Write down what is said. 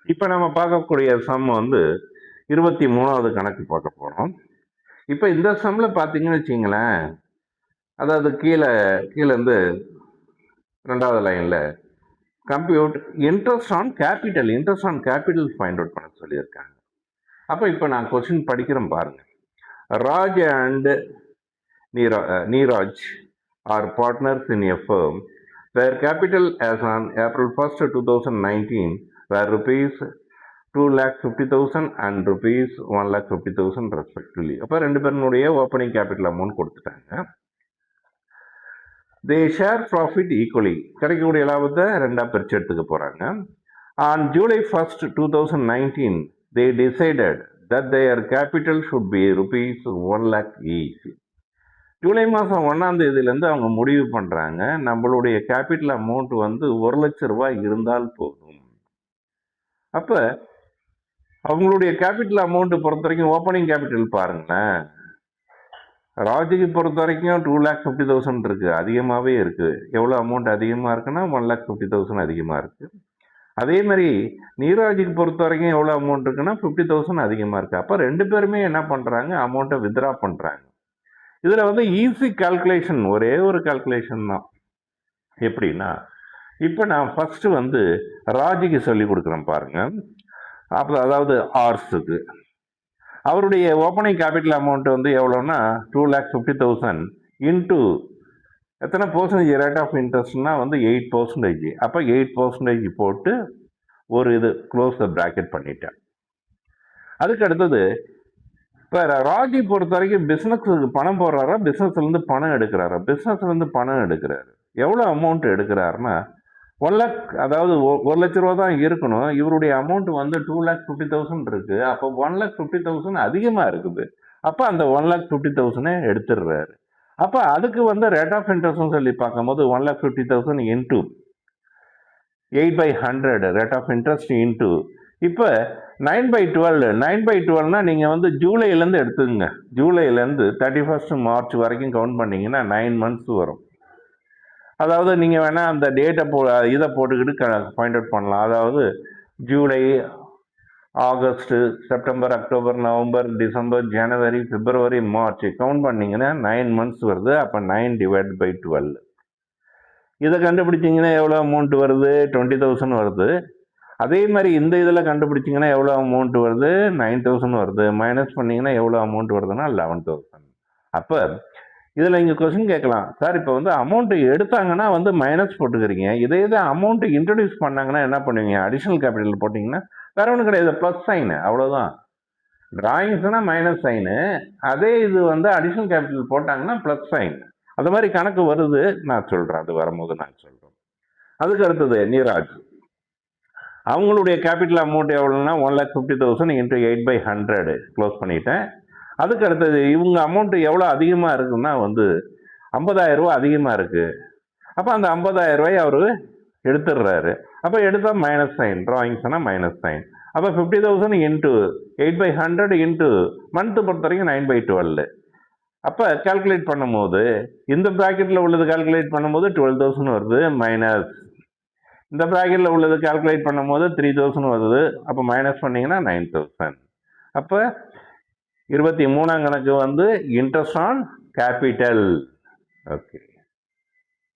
இப்போ நம்ம பார்க்கக்கூடிய சம் வந்து 23வது கணக்கு பார்க்க போகிறோம். இப்போ இந்த சம்மில் பார்த்தீங்கன்னு வச்சிங்களேன், அதாவது கீழே இருந்து 2வது லைனில் compute interest on capital find out பண்ண சொல்லியிருக்காங்க. அப்போ இப்போ நான் கொஸ்டின் படிக்கிறேன் பாருங்க. Raj and Neeraj are partners in a firm where capital as on April 1st, 2019 were rupees 2,50,000 and rupees 1,50,000 respectively. அப்போ ரெண்டு பேருடைய ஓப்பனிங் கேபிட்டல் அமௌண்ட் கொடுத்துட்டாங்க. தே ஷேர் ப்ராஃபிட் ஈக்குவலி, கிடைக்கக்கூடிய லாபத்தை ரெண்டாக பிரித்து எடுத்துக்க போகிறாங்க. On July 1st, 2019 they decided that their capital should be rupees 1 lakh each. July மாதம் 1ஆம் தேதியிலேருந்து அவங்க முடிவு பண்ணுறாங்க, நம்மளுடைய கேபிட்டல் அமௌண்ட் வந்து 1 லட்ச ரூபாய் இருந்தால் போதும். அப்போ அவங்களுடைய கேபிட்டல் அமௌண்ட்டு பொறுத்த வரைக்கும் ஓப்பனிங் கேபிட்டல் பாருங்களேன், ராஜுக்கு பொறுத்த வரைக்கும் 2,50,000 இருக்குது, அதிகமாகவே இருக்குது. எவ்வளோ அமௌண்ட் அதிகமாக இருக்குன்னா 1,50,000 அதிகமாக இருக்குது. அதே மாதிரி நீராஜுக்கு பொறுத்த வரைக்கும் எவ்வளோ அமௌண்ட் இருக்குன்னா 50,000 அதிகமாக இருக்குது. அப்போ ரெண்டு பேருமே என்ன பண்ணுறாங்க, அமௌண்ட்டை வித்ட்ரா பண்ணுறாங்க. இதில் வந்து ஈஸி கால்குலேஷன், ஒரே ஒரு கால்குலேஷன் தான். எப்படின்னா, இப்போ நான் ஃபஸ்ட்டு வந்து ராஜுக்கு சொல்லி கொடுக்குறேன் பாருங்கள். அப்போ அதாவது ஆர்ஸுக்கு அவருடைய ஓப்பனிங் கேபிட்டல் அமௌண்ட் வந்து எவ்வளோன்னா 2,50,000 இன்ட்டு எத்தனை பர்சன்டேஜ் ரேட் ஆஃப் இன்ட்ரெஸ்ட்னா வந்து 8%. அப்போ 8% போட்டு ஒரு இது க்ளோஸ் த ப்ராக்கெட் பண்ணிட்டேன். அதுக்கு அடுத்தது இப்போ ராஜி பொறுத்த வரைக்கும் பிஸ்னஸுக்கு பணம் போடுறாரா, பிஸ்னஸ்லேருந்து பணம் எடுக்கிறாரா? பிஸ்னஸ்லேருந்து பணம் எடுக்கிறாரு. எவ்வளோ அமௌண்ட் எடுக்கிறாருன்னா 1 lakh, அதாவது 1 லட்ச ரூபா தான் இருக்கணும். இவருடைய அமௌண்ட் வந்து 2,50,000 இருக்குது. அப்போ 1,50,000 அதிகமாக இருக்குது. அப்போ அந்த 1,50,000 எடுத்துடுறாரு. அப்போ அதுக்கு வந்து ரேட் ஆஃப் இன்ட்ரெஸ்ட்னு சொல்லி பார்க்கும்போது 1,50,000 into 8/100 rate of interest into இப்போ 9/12 நீங்கள் வந்து ஜூலைலேருந்து எடுத்துக்கங்க. ஜூலைலேருந்து 31st March வரைக்கும் கவுண்ட் பண்ணிங்கன்னா 9 months வரும். அதாவது நீங்கள் வேணால் அந்த டேட்டை இதை போட்டுக்கிட்டு ஃபைண்ட் அவுட் பண்ணலாம். அதாவது July, August, September, October, November, December, ஜனவரி, பிப்ரவரி, மார்ச் கவுண்ட் பண்ணிங்கன்னா 9 months வருது. அப்போ 9/12 இதை கண்டுபிடிச்சிங்கன்னா எவ்வளோ அமௌண்ட் வருது? 20,000 வருது. அதே மாதிரி இந்த இதில் கண்டுபிடிச்சிங்கன்னா எவ்வளோ அமௌண்ட் வருது? 9,000 வருது. மைனஸ் பண்ணிங்கன்னா எவ்வளோ அமௌண்ட் வருதுன்னா 11,000. அப்போ இதில் இங்கே கொஸ்டின் கேட்கலாம், சார் இப்போ வந்து அமௌண்ட்டு எடுத்தாங்கன்னா வந்து மைனஸ் போட்டுக்கிறீங்க, இதே அமௌண்ட்டு இன்ட்ரடியூஸ் பண்ணாங்கன்னா என்ன பண்ணுவீங்க? அடிஷ்னல் கேபிட்டல் போட்டிங்கன்னா வேறு ஒன்றும் கிடையாது, ப்ளஸ் சைனு, அவ்வளோதான். டிராயிங்ஸ்னால் மைனஸ் சைனு, அதே இது வந்து அடிஷ்னல் கேபிட்டல் போட்டாங்கன்னா ப்ளஸ் சைன். அது மாதிரி கணக்கு வருது, நான் சொல்கிறேன், அது வரும்போது நான் சொல்கிறேன். அதுக்கு அடுத்தது நீராஜ், அவங்களுடைய கேபிட்டல் அமௌண்ட் எவ்வளோன்னா 1,50,000 இன்ட்டு 8/100 க்ளோஸ் பண்ணிட்டேன். அதுக்கு அடுத்தது இவங்க அமௌண்ட்டு எவ்வளோ அதிகமாக இருக்குன்னா வந்து 50,000 ரூபா அதிகமாக இருக்குது. அப்போ அந்த 50,000 ரூபாய் அவர் எடுத்துடுறாரு. அப்போ எடுத்தால் மைனஸ் சைன், ட்ராயிங்ஸ்னால் மைனஸ் சைன். அப்போ 50,000 இன்ட்டு 8/100 இன்ட்டு மந்த்து பொறுத்த வரைக்கும் 9/12. அப்போ கால்குலேட் பண்ணும்போது இந்த ப்ராக்கெட்டில் உள்ளது கால்குலேட் பண்ணும்போது 12,000 வருது, மைனஸ் இந்த ப்ராக்கெட்டில் உள்ளது கால்குலேட் பண்ணும்போது 3,000 வருது. அப்போ மைனஸ் பண்ணிங்கன்னா 9,000. அப்போ 23ஆம் கணக்கு வந்து இன்ட்ரெஸ்ட் ஆன் கேபிட்டல். ஓகே.